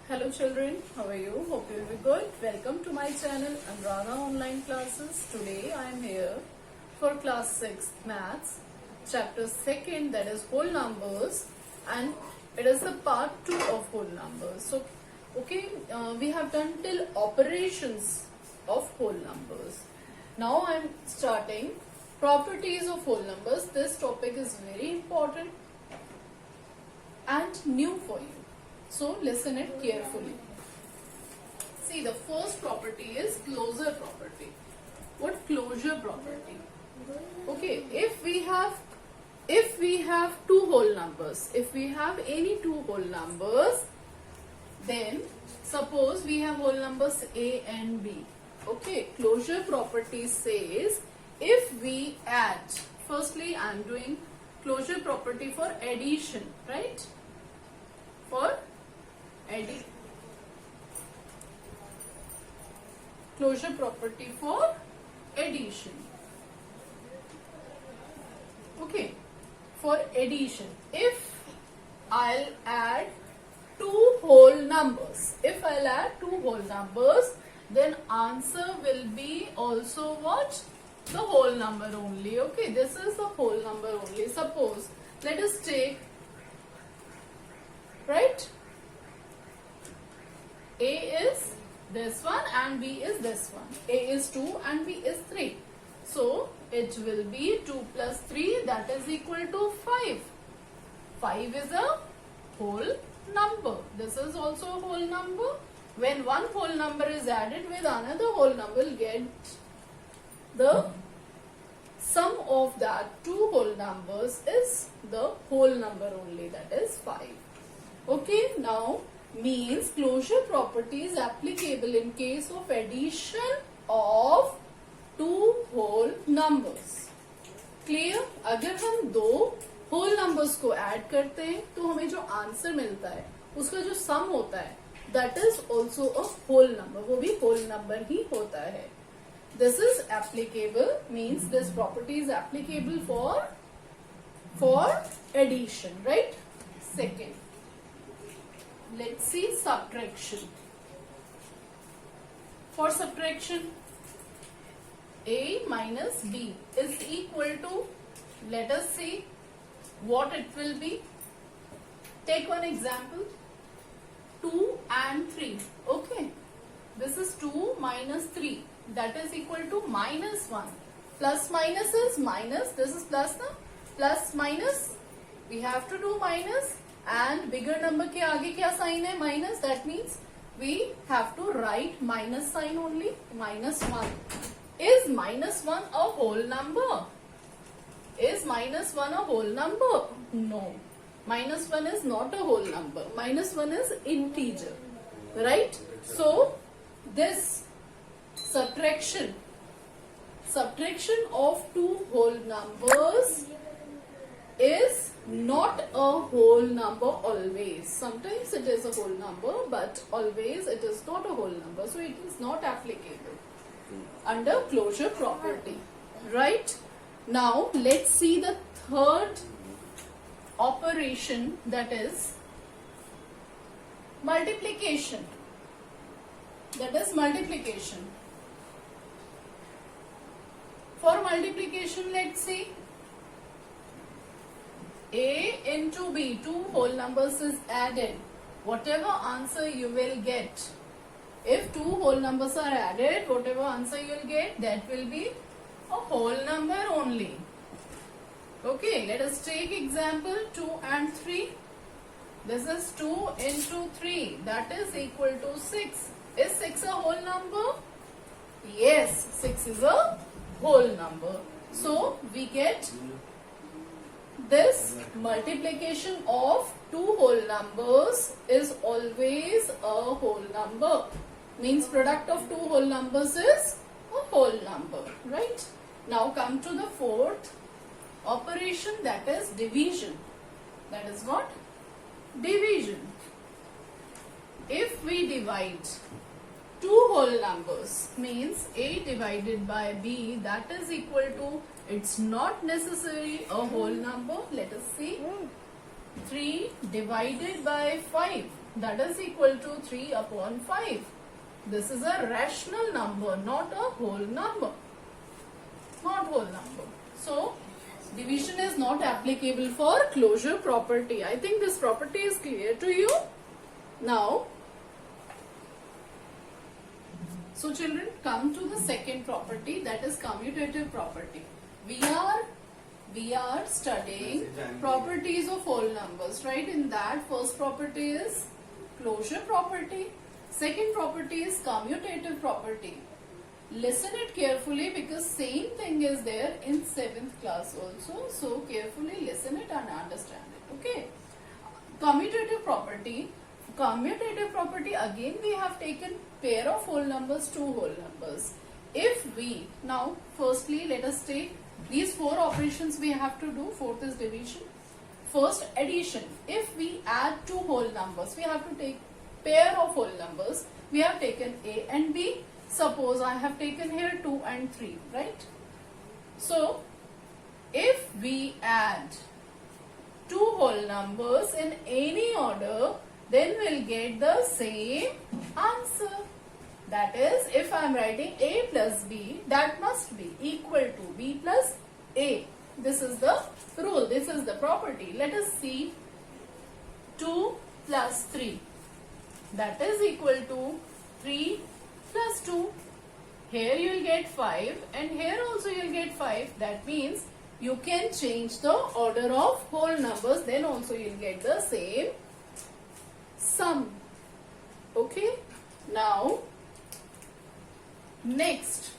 Hello children, how are you? Hope you'll be good. Welcome to my channel Anuradha Online Classes. Today I am here for class 6 maths, chapter 2nd, that is whole numbers, and it is the part 2 of whole numbers. So we have done till operations of whole numbers. Now I am starting properties of whole numbers. This topic is very important and new for you. So listen it carefully. See, the first property is closure property. What closure property? Okay, if we have two whole numbers, if we have any two whole numbers, then suppose we have whole numbers A and B. Okay, closure property says if we add, firstly I am doing closure property for addition, right? For closure property for addition. Okay, for addition, if I'll add two whole numbers, then answer will be also what? The whole number only. Okay, this is the whole number only. Suppose, let us take, right? A is this one and B is this one. A is 2 and B is 3. So, it will be 2 plus 3, that is equal to 5. 5 is a whole number. This is also a whole number. When one whole number is added with another whole number, we'll get the sum of that two whole numbers is the whole number only, that is 5. Okay, now means closure property is applicable in case of addition of two whole numbers. Clear? अगर हम दो whole numbers को add करते हैं तो हमें जो answer मिलता है उसका जो sum होता है that is also a whole number, वो भी whole number ही होता है. This is applicable, means this property is applicable for addition, right? Second, let's see subtraction. For subtraction, A minus B is equal to, let us see what it will be. Take one example, 2 and 3. Okay, this is 2 minus 3, that is equal to minus 1. Plus minus is minus, this is plus na? Plus minus, we have to do minus. And bigger number के आगे क्या sign है? Minus. That means we have to write minus sign only. Minus 1. Is minus 1 a whole number? Is minus 1 a whole number? No. Minus 1 is not a whole number. Minus 1 is integer. Right? So, this subtraction of two whole numbers is not a whole number always. Sometimes it is a whole number, but always it is not a whole number. So it is not applicable under closure property. Right? Now let's see the third operation, that is multiplication. For multiplication, let's see. A into B, two whole numbers is added. Whatever answer you will get, if two whole numbers are added, whatever answer you will get, that will be a whole number only. Okay, let us take example 2 and 3. This is 2 into 3, that is equal to 6. Is 6 a whole number? Yes, 6 is a whole number. So, we get this multiplication of two whole numbers is always a whole number. Means product of two whole numbers is a whole number. Right? Now come to the fourth operation, that is division. That is what? Division. If we divide two whole numbers, means A divided by B, that is equal to, it's not necessary a whole number. Let us see. 3 divided by 5, that is equal to 3 upon 5. This is a rational number, not a whole number. Not whole number. So, division is not applicable for closure property. I think this property is clear to you. Now, so children, come to the second property, that is commutative property. We are studying properties of whole numbers, right? In that, first property is closure property. Second property is commutative property. Listen it carefully because same thing is there in 7th class also. So carefully listen it and understand it. Okay. Commutative property. Commutative property, again we have taken pair of whole numbers, two whole numbers. If we, now firstly let us take these four operations we have to do. Fourth is division. First, addition. If we add two whole numbers, we have to take pair of whole numbers. We have taken A and B. Suppose I have taken here 2 and 3, right? So, if we add two whole numbers in any order, then we'll get the same answer. That is, if I am writing A plus B, that must be equal to B plus A. This is the rule. This is the property. Let us see 2 plus 3. That is equal to 3 plus 2. Here you will get 5 and here also you will get 5. That means you can change the order of whole numbers, then also you will get the same sum. Okay. Now, next,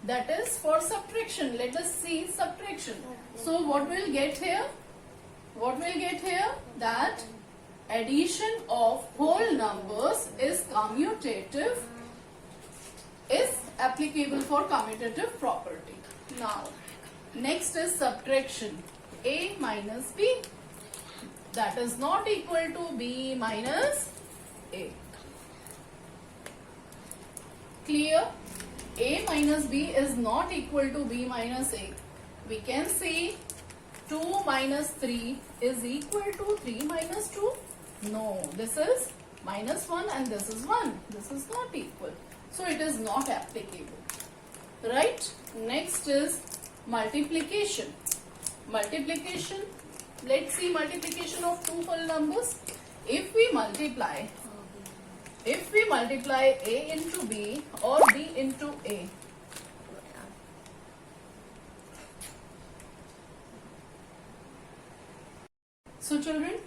that is for subtraction. Let us see subtraction. So what we'll get here? What we'll get here? That addition of whole numbers is commutative, is applicable for commutative property. Now, next is subtraction. A minus B. That is not equal to B minus A. Clear? A minus B is not equal to B minus A. We can see 2 minus 3 is equal to 3 minus 2. No, this is minus 1 and this is 1. This is not equal. So it is not applicable. Right? Next is multiplication. Multiplication. Let's see multiplication of two whole numbers. If we multiply A into B or B into A, so children,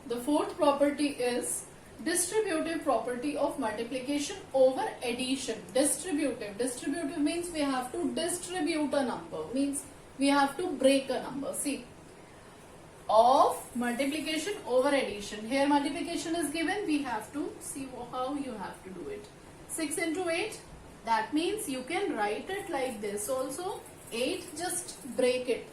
the fourth property is distributive property of multiplication over addition. Distributive means we have to distribute a number, means we have to break a number. See, of multiplication over addition. Here multiplication is given, we have to see how you have to do it. 6 into 8, that means you can write it like this also. 8, just break it.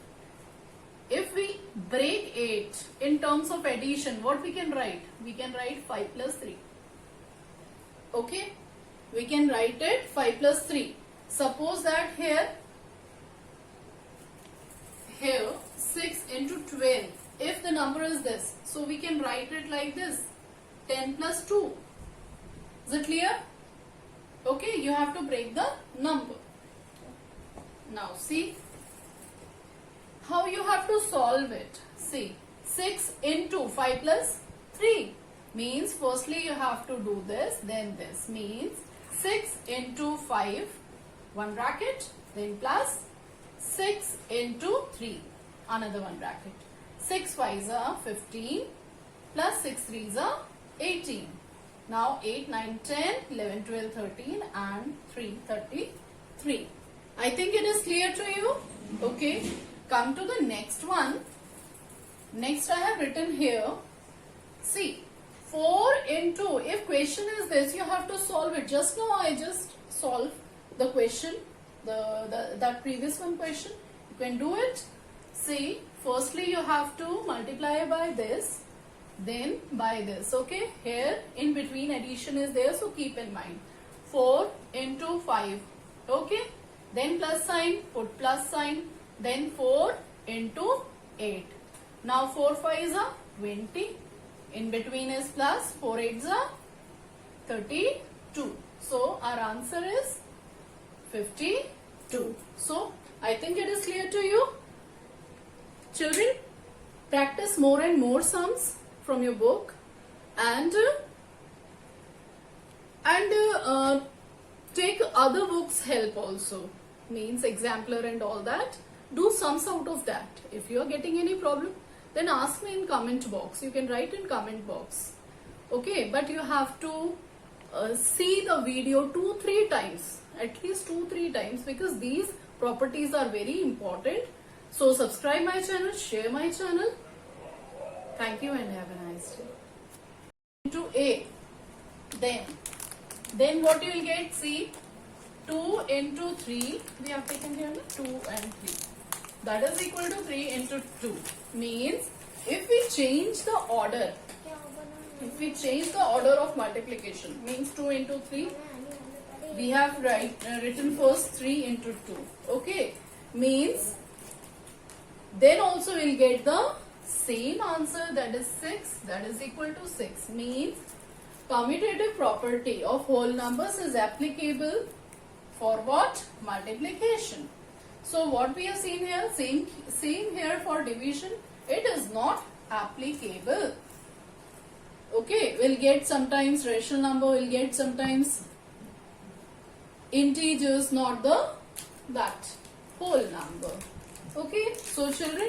If we break 8 in terms of addition, what we can write? We can write 5 plus 3. Okay? We can write it 5 plus 3. Suppose that here 6 into 12. If the number is this, so we can write it like this. 10 plus 2. Is it clear? Okay, you have to break the number. Now see how you have to solve it. See, 6 into 5 plus 3 means firstly you have to do this, then this. Means 6 into 5, one bracket, then plus 6 into 3, another one bracket. 6 5s are 15 plus 6 3s are 18. Now 8, 9, 10, 11, 12, 13 and 3, 33. I think it is clear to you. Okay. Come to the next one. Next I have written here. See, 4 into, if question is this, you have to solve it. Just now I just solved the question, that previous one question. You can do it. See, firstly you have to multiply by this, then by this. Okay, here in between addition is there, so keep in mind. 4 into 5. Okay, then plus sign, put plus sign, then 4 into 8. Now 4 5s are 20. In between is plus. 4 8s are 32. So our answer is 52. So I think it is clear to you. Children, practice more and more sums from your book and take other books help also, means exemplar and all that. Do sums out of that. If you are getting any problem, then ask me in comment box. You can write in comment box. Okay, but you have to see the video 2-3 times, at least 2-3 times, because these properties are very important. So subscribe my channel, share my channel. Thank you and have a nice day. Into A, then what you will get? See, 2 into 3, we have taken here 2 and 3. That is equal to 3 into 2. Means if we change the order, of multiplication, means 2 into 3, we have written first 3 into 2. Okay, means then also we'll get the same answer, that is 6, that is equal to 6. Means commutative property of whole numbers is applicable for what? Multiplication. So what we have seen here, same here for division, it is not applicable. Okay, we'll get sometimes rational number, we'll get sometimes integers, not that whole number. Okay, so children,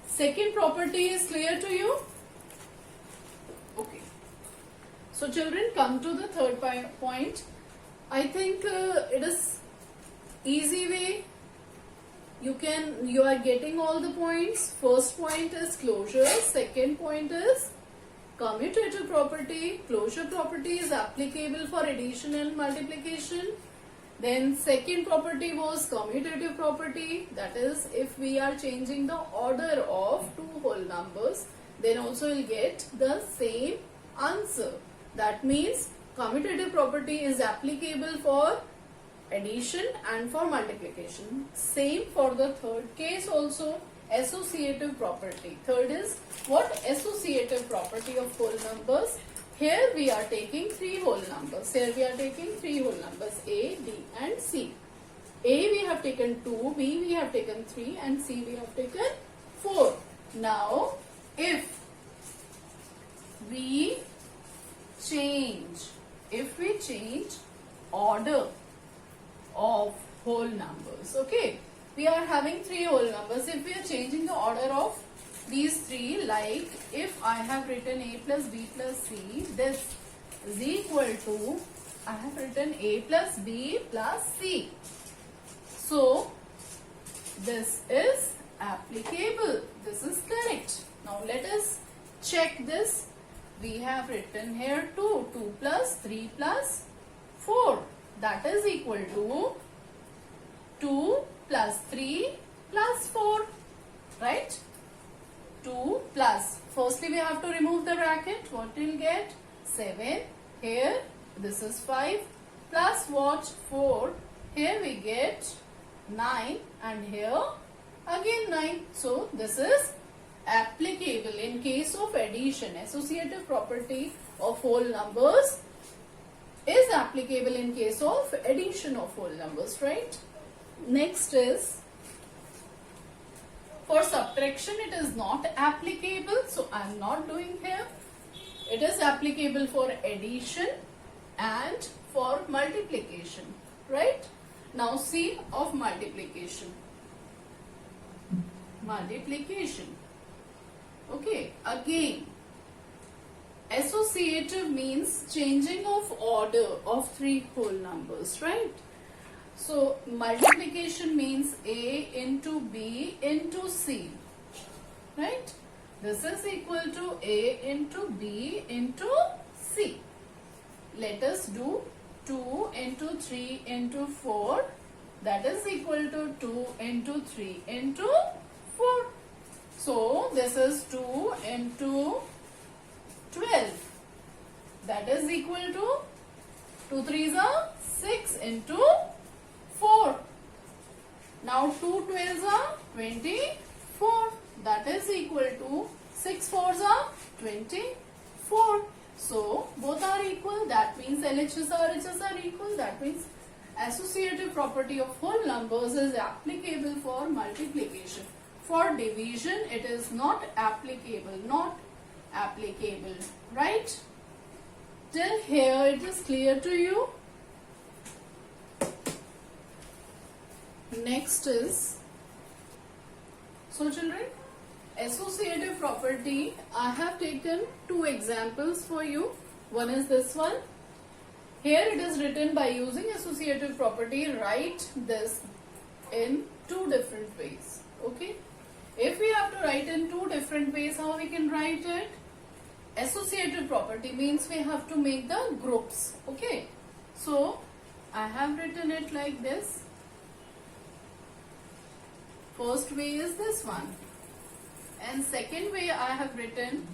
second property is clear to you? Okay. So children, come to the third point. I think it is easy way. You are getting all the points. First point is closure. Second point is commutative property. Closure property is applicable for addition and multiplication. Then second property was commutative property. That is, if we are changing the order of two whole numbers, then also we'll get the same answer. That means commutative property is applicable for addition and for multiplication. Same for the third case also, associative property. Third is what? Associative property of whole numbers. Here we are taking three whole numbers. Here we are taking three whole numbers, A, B and C. A we have taken 2, B we have taken 3 and C we have taken 4. Now if we change order of whole numbers, okay, we are having three whole numbers. If we are changing the order of these three, like if I have written A plus B plus C, this is equal to, I have written A plus B plus C. So this is applicable. This is correct. Now let us check this. We have written here 2. 2 plus 3 plus 4. That is equal to 2 plus 3 plus 4. Right? 2 plus. Firstly we have to remove the bracket. What will get? 7. Here this is 5 plus what? 4. Here we get 9 and here again 9. So this is applicable in case of addition. Associative property of whole numbers is applicable in case of addition of whole numbers, right? Next is for subtraction, it is not applicable, so I am not doing here. It is applicable for addition and for multiplication, right? Now see of multiplication. Okay, again, associative means changing of order of three whole numbers, right? So multiplication means A into B into C, right? This is equal to A into B into C. Let us do 2 into 3 into 4. That is equal to 2 into 3 into 4. So this is 2 into 12. That is equal to 2 3s are 6 into 4. Now 2 12s are 24. That is equal to 6 fours are 24. So both are equal. That means LHS RHS are equal. That means associative property of whole numbers is applicable for multiplication. For division, it is not applicable. Not applicable. Right? Till here it is clear to you. Next is, so children, associative property, I have taken two examples for you. One is this one. Here it is written by using associative property, write this in two different ways. Okay. If we have to write in two different ways, how we can write it? Associative property means we have to make the groups. Okay. So I have written it like this. First way is this one. And second way I have written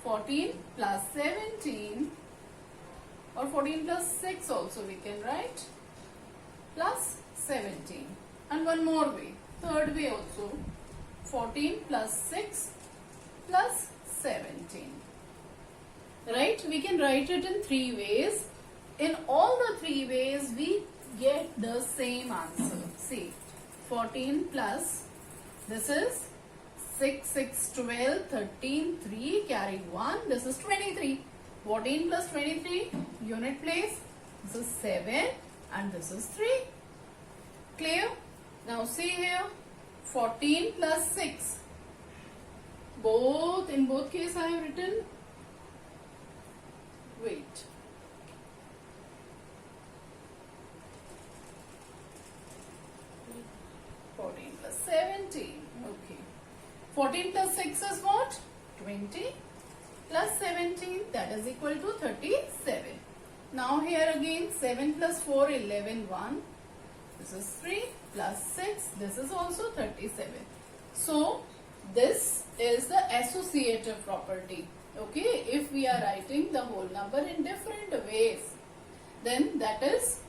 14 plus 17, or 14 plus 6 also we can write, plus 17. And one more way, third way also, 14 plus 6 plus 17. Right? We can write it in three ways. In all the three ways we get the same answer. See, 14 plus, this is 6, 6, 12, 13, 3, carry 1, this is 23. 14 plus 23, unit place, this is 7 and this is 3. Clear? Now see here, 14 plus 6. In both cases I have written, wait. Plus 17. Okay. 14 plus 6 is what? 20. Plus 17, that is equal to 37. Now here again 7 plus 4, 11, 1. This is 3 plus 6. This is also 37. So this is the associative property. Okay. If we are writing the whole number in different ways, then that is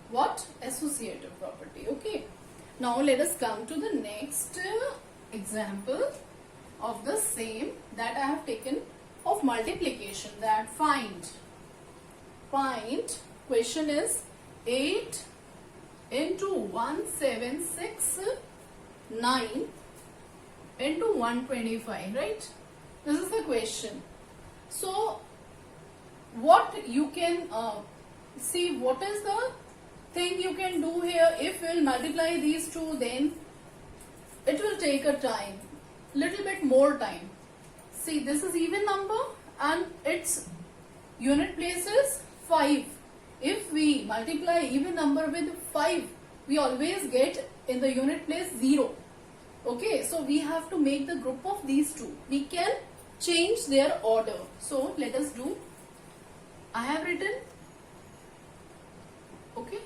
what? Associative property. Okay. Now let us come to the next example of the same that I have taken of multiplication, that find. Question is 8 into 1769 into 125, right? This is the question. So what you can see, what is the thing you can do here? If we'll multiply these two, then it will take a time, little bit more time. See, this is even number and its unit place is 5. If we multiply even number with 5, we always get in the unit place 0. Okay, so we have to make the group of these two. We can change their order. So let us do. I have written, okay,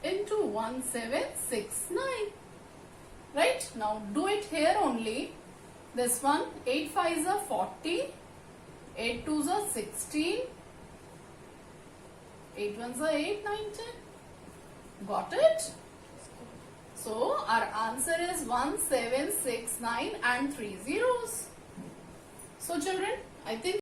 into 1769. Right? Now do it here only. This one, 8 5s are 40, 8 2s are 16, 8 1s are 8, 9, 10. Got it? So our answer is 1769 and 3 zeros. So children, I think